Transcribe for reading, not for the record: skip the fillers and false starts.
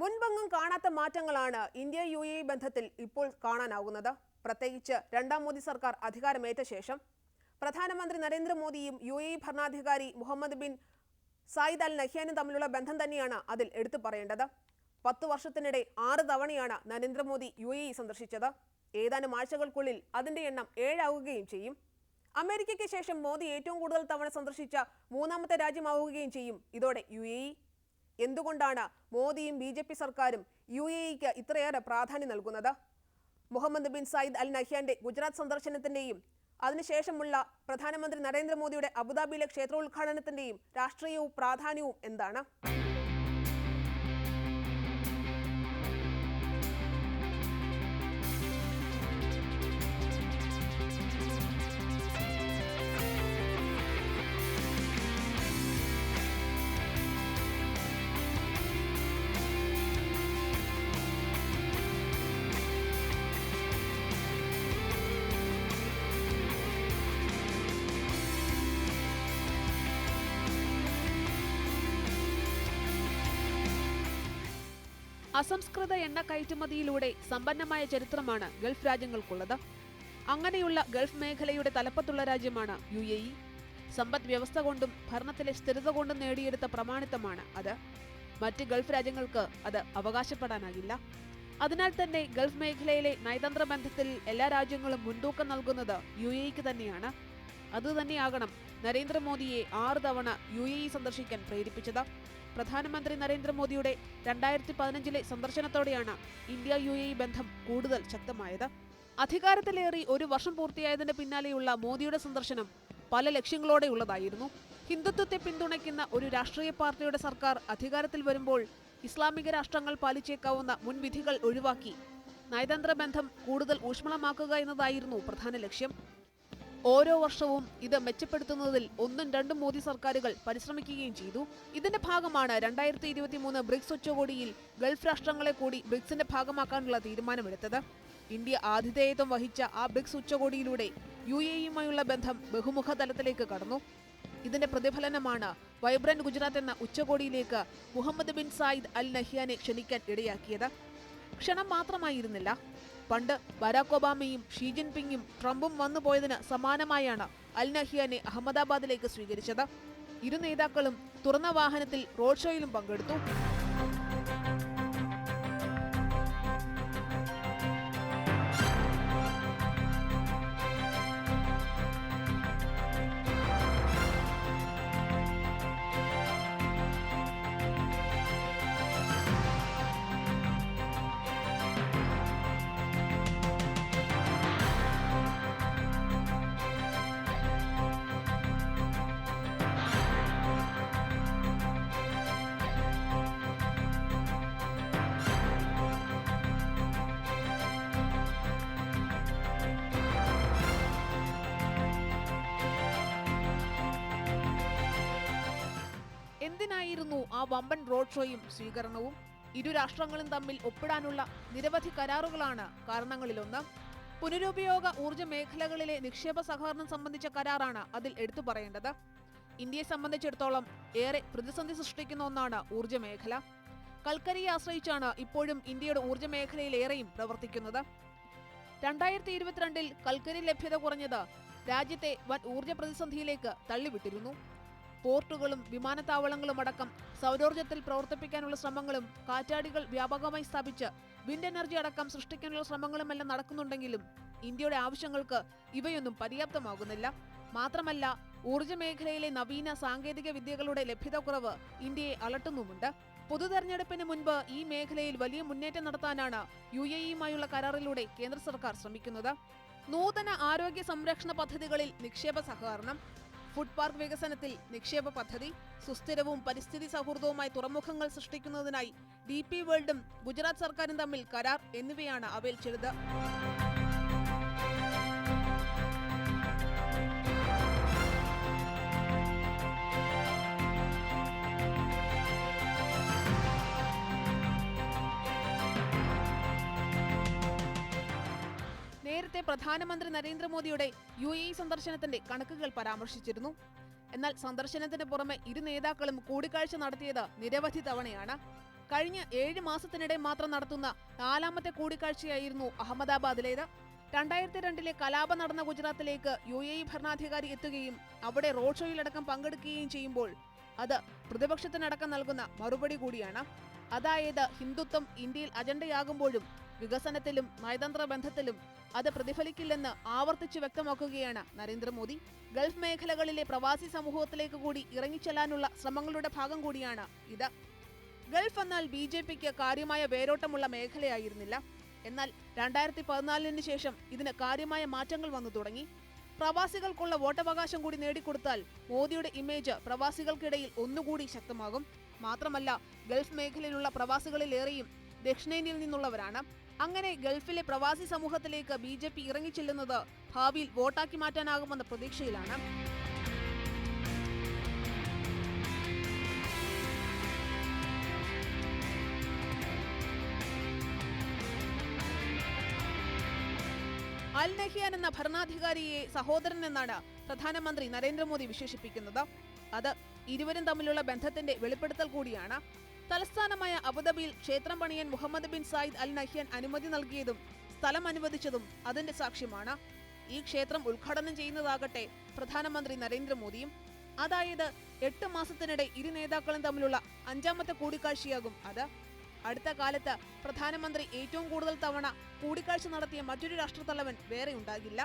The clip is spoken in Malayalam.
മുൻപെങ്ങും കാണാത്ത മാറ്റങ്ങളാണ് ഇന്ത്യ UAE ബന്ധത്തിൽ ഇപ്പോൾ കാണാനാകുന്നത്. പ്രത്യേകിച്ച് രണ്ടാം മോദി സർക്കാർ അധികാരമേറ്റ ശേഷം പ്രധാനമന്ത്രി നരേന്ദ്രമോദിയും UAE ഭരണാധികാരി മുഹമ്മദ് ബിൻ സായിദ് അൽ നഹ്യാനും തമ്മിലുള്ള ബന്ധം തന്നെയാണ് അതിൽ എടുത്തു പറയേണ്ടത്. 10 വർഷത്തിനിടെ 6 തവണയാണ് നരേന്ദ്രമോദി UAE സന്ദർശിച്ചത്. ഏതാനും ആഴ്ചകൾക്കുള്ളിൽ അതിന്റെ എണ്ണം 7 ആവുകയും ചെയ്യും. അമേരിക്കയ്ക്ക് ശേഷം മോദി ഏറ്റവും കൂടുതൽ തവണ സന്ദർശിച്ച മൂന്നാമത്തെ രാജ്യമാവുകയും ചെയ്യും ഇതോടെ UAE. എന്തുകൊണ്ടാണ് മോദിയും BJP സർക്കാരും UAEക്ക് ഇത്രയേറെ പ്രാധാന്യം നൽകുന്നത്? മുഹമ്മദ് ബിൻ സായിദ് അൽ നഹ്യാന്റെ ഗുജറാത്ത് സന്ദർശനത്തിന്റെയും അതിനുശേഷമുള്ള പ്രധാനമന്ത്രി നരേന്ദ്രമോദിയുടെ അബുദാബിയിലെ ക്ഷേത്രോദ്ഘാടനത്തിന്റെയും രാഷ്ട്രീയവും പ്രാധാന്യവും എന്താണ്? അസംസ്കൃത എണ്ണ കയറ്റുമതിയിലൂടെ സമ്പന്നമായ ചരിത്രമാണ് ഗൾഫ് രാജ്യങ്ങൾക്കുള്ളത്. അങ്ങനെയുള്ള ഗൾഫ് മേഖലയുടെ തലപ്പത്തുള്ള രാജ്യമാണ് UAE. സമ്പദ് വ്യവസ്ഥ കൊണ്ടും ഭരണത്തിലെ സ്ഥിരത കൊണ്ടും നേടിയെടുത്ത പ്രമാണിത്വമാണ് അത്. മറ്റ് ഗൾഫ് രാജ്യങ്ങൾക്ക് അത് അവകാശപ്പെടാനാകില്ല. അതിനാൽ തന്നെ ഗൾഫ് മേഖലയിലെ നയതന്ത്ര ബന്ധത്തിൽ എല്ലാ രാജ്യങ്ങളും മുൻതൂക്കം നൽകുന്നത് UAEക്ക് തന്നെയാണ്. അതുതന്നെയാകണം നരേന്ദ്രമോദിയെ 6 തവണ UAE സന്ദർശിക്കാൻ പ്രേരിപ്പിച്ചത്. പ്രധാനമന്ത്രി നരേന്ദ്രമോദിയുടെ 2015 സന്ദർശനത്തോടെയാണ് ഇന്ത്യ UAE ബന്ധം കൂടുതൽ ശക്തമായത്. അധികാരത്തിലേറി 1 വർഷം പൂർത്തിയായതിന് പിന്നാലെയുള്ള മോദിയുടെ സന്ദർശനം പല ലക്ഷ്യങ്ങളോടെയുള്ളതായിരുന്നു. ഹിന്ദുത്വത്തെ പിന്തുണയ്ക്കുന്ന ഒരു രാഷ്ട്രീയ പാർട്ടിയുടെ സർക്കാർ അധികാരത്തിൽ വരുമ്പോൾ ഇസ്ലാമിക രാഷ്ട്രങ്ങൾ പാലിച്ചേക്കാവുന്ന മുൻവിധികൾ ഒഴിവാക്കി നയതന്ത്ര ബന്ധം കൂടുതൽ ഊഷ്മളമാക്കുക എന്നതായിരുന്നു പ്രധാന ലക്ഷ്യം. ഓരോ വർഷവും ഇത് മെച്ചപ്പെടുത്തുന്നതിൽ 1ഉം 2ഉം മോദി സർക്കാരുകൾ പരിശ്രമിക്കുകയും ചെയ്തു. ഇതിന്റെ ഭാഗമാണ് 2023 ബ്രിക്സ് ഉച്ചകോടിയിൽ ഗൾഫ് രാഷ്ട്രങ്ങളെ കൂടി ബ്രിക്സിന്റെ ഭാഗമാക്കാനുള്ള തീരുമാനമെടുത്തത്. ഇന്ത്യ ആതിഥേയത്വം വഹിച്ച ആ ബ്രിക്സ് ഉച്ചകോടിയിലൂടെ UAEയുമായുള്ള ബന്ധം ബഹുമുഖ തലത്തിലേക്ക് കടന്നു. ഇതിന്റെ പ്രതിഫലനമാണ് വൈബ്രന്റ് ഗുജറാത്ത് എന്ന ഉച്ചകോടിയിലേക്ക് മുഹമ്മദ് ബിൻ സായിദ് അൽ നഹ്യാനെ ക്ഷണിക്കാൻ ഇടയാക്കിയത്. ക്ഷണം മാത്രമായിരുന്നില്ല. പണ്ട് ബരാക് ഒബാമയും ഷീ ജിൻപിങ്ങും ട്രംപും വന്നുപോയതിന് സമാനമായാണ് അൽ നഹ്യാനെ അഹമ്മദാബാദിലേക്ക് സ്വീകരിച്ചത്. ഇരു നേതാക്കളും തുറന്ന വാഹനത്തിൽ റോഡ് ഷോയിലും പങ്കെടുത്തു. എന്തിനായിരുന്നു ആ വമ്പൻ റോഡ് ഷോയും സ്വീകരണവും? ഇരു രാഷ്ട്രങ്ങളും തമ്മിൽ ഒപ്പിടാനുള്ള നിരവധി കരാറുകളാണ് കാരണങ്ങളിലൊന്ന്. പുനരുപയോഗ ഊർജ്ജ മേഖലകളിലെ നിക്ഷേപ സഹകരണം സംബന്ധിച്ച കരാറാണ് അതിൽ എടുത്തു പറയേണ്ടത്. ഇന്ത്യയെ സംബന്ധിച്ചിടത്തോളം ഏറെ പ്രതിസന്ധി സൃഷ്ടിക്കുന്ന ഒന്നാണ് ഊർജ്ജ മേഖല. കൽക്കരിയെ ആശ്രയിച്ചാണ് ഇപ്പോഴും ഇന്ത്യയുടെ ഊർജ്ജ മേഖലയിലേറെയും പ്രവർത്തിക്കുന്നത്. 2022 കൽക്കരി ലഭ്യത കുറഞ്ഞത് രാജ്യത്തെ വൻ ഊർജ്ജ പ്രതിസന്ധിയിലേക്ക് തള്ളിവിട്ടിരുന്നു. പോർട്ടുകളും വിമാനത്താവളങ്ങളും അടക്കം സൗരോർജ്ജത്തിൽ പ്രവർത്തിപ്പിക്കാനുള്ള ശ്രമങ്ങളും കാറ്റാടികൾ വ്യാപകമായി സ്ഥാപിച്ച് വിൻഡ് എനർജി അടക്കം സൃഷ്ടിക്കാനുള്ള ശ്രമങ്ങളുമെല്ലാം നടക്കുന്നുണ്ടെങ്കിലും ഇന്ത്യയുടെ ആവശ്യങ്ങൾക്ക് ഇവയൊന്നും പര്യാപ്തമാകുന്നില്ല. മാത്രമല്ല, ഊർജ്ജ മേഖലയിലെ നവീന സാങ്കേതിക വിദ്യകളുടെ ലഭ്യത കുറവ് ഇന്ത്യയെ അലട്ടുന്നുമുണ്ട്. പൊതു തെരഞ്ഞെടുപ്പിന് മുൻപ് ഈ മേഖലയിൽ വലിയ മുന്നേറ്റം നടത്താനാണ് UAEയുമായുള്ള കരാറിലൂടെ കേന്ദ്ര സർക്കാർ ശ്രമിക്കുന്നത്. നൂതന ആരോഗ്യ സംരക്ഷണ പദ്ധതികളിൽ നിക്ഷേപ സഹകരണം, ഫുഡ് പാർക്ക് വികസനത്തിൽ നിക്ഷേപ പദ്ധതി, സുസ്ഥിരവും പരിസ്ഥിതി സൗഹൃദവുമായി തുറമുഖങ്ങൾ സൃഷ്ടിക്കുന്നതിനായി DP വേൾഡും ഗുജറാത്ത് സർക്കാരും തമ്മിൽ കരാർ എന്നിവയാണ് അവയിൽ ചിലത്. നേരത്തെ പ്രധാനമന്ത്രി നരേന്ദ്രമോദിയുടെ UAE സന്ദർശനത്തിന്റെ കണക്കുകൾ പരാമർശിച്ചിരുന്നു. എന്നാൽ സന്ദർശനത്തിന് പുറമെ ഇരു നേതാക്കളും കൂടിക്കാഴ്ച നടത്തിയത് നിരവധി തവണയാണ്. കഴിഞ്ഞ 7 മാസത്തിനിടെ മാത്രം നടത്തുന്ന 4ാമത്തെ കൂടിക്കാഴ്ചയായിരുന്നു അഹമ്മദാബാദിലേത്. 2002 കലാപം നടന്ന ഗുജറാത്തിലേക്ക് UAE ഭരണാധികാരി എത്തുകയും അവിടെ റോഡ് ഷോയിലടക്കം പങ്കെടുക്കുകയും ചെയ്യുമ്പോൾ അത് പ്രതിപക്ഷത്തിനടക്കം നൽകുന്ന മറുപടി കൂടിയാണ്. അതായത് ഹിന്ദുത്വം ഇന്ത്യയിൽ അജണ്ടയാകുമ്പോഴും വികസനത്തിലും നയതന്ത്ര ബന്ധത്തിലും അത് പ്രതിഫലിക്കില്ലെന്ന് ആവർത്തിച്ചു വ്യക്തമാക്കുകയാണ് നരേന്ദ്രമോദി. ഗൾഫ് മേഖലകളിലെ പ്രവാസി സമൂഹത്തിലേക്ക് കൂടി ഇറങ്ങിച്ചെല്ലാനുള്ള ശ്രമങ്ങളുടെ ഭാഗം കൂടിയാണ് ഇത്. ഗൾഫ് എന്നാൽ BJPക്ക് കാര്യമായ വേരോട്ടമുള്ള മേഖലയായിരുന്നില്ല. എന്നാൽ 2014 ശേഷം ഇതിന് കാര്യമായ മാറ്റങ്ങൾ വന്നു തുടങ്ങി. പ്രവാസികൾക്കുള്ള വോട്ടവകാശം കൂടി നേടിക്കൊടുത്താൽ മോദിയുടെ ഇമേജ് പ്രവാസികൾക്കിടയിൽ ഒന്നുകൂടി ശക്തമാകും. മാത്രമല്ല, ഗൾഫ് മേഖലയിലുള്ള പ്രവാസികളിലേറെയും ദക്ഷിണേന്ത്യയിൽ നിന്നുള്ളവരാണ്. അങ്ങനെ ഗൾഫിലെ പ്രവാസി സമൂഹത്തിലേക്ക് BJP ഇറങ്ങിച്ചെല്ലുന്നത് ഭാവിയിൽ വോട്ടാക്കി മാറ്റാനാകുമെന്ന പ്രതീക്ഷയിലാണ്. അൽ നഹ്യാൻ എന്ന ഭരണാധികാരിയെ സഹോദരൻ എന്നാണ് പ്രധാനമന്ത്രി നരേന്ദ്രമോദി വിശേഷിപ്പിക്കുന്നത്. അത് ഇരുവരും തമ്മിലുള്ള ബന്ധത്തിന്റെ വെളിപ്പെടുത്തൽ കൂടിയാണ്. തലസ്ഥാനമായ അബുദാബിയിൽ ക്ഷേത്രം പണിയാൻ Mohamed bin Zayed Al Nahyan അനുമതി നൽകിയതും സ്ഥലം അനുവദിച്ചതും അതിന്റെ സാക്ഷ്യമാണ്. ഈ ക്ഷേത്രം ഉദ്ഘാടനം ചെയ്യുന്നതാകട്ടെ പ്രധാനമന്ത്രി നരേന്ദ്രമോദിയും. അതായത് 8 മാസത്തിനിടെ ഇരു നേതാക്കളും തമ്മിലുള്ള 5ാമത്തെ കൂടിക്കാഴ്ചയാകും അത്. അടുത്ത കാലത്ത് പ്രധാനമന്ത്രി ഏറ്റവും കൂടുതൽ തവണ കൂടിക്കാഴ്ച നടത്തിയ മറ്റൊരു രാഷ്ട്രത്തലവൻ വേറെ ഉണ്ടാകില്ല.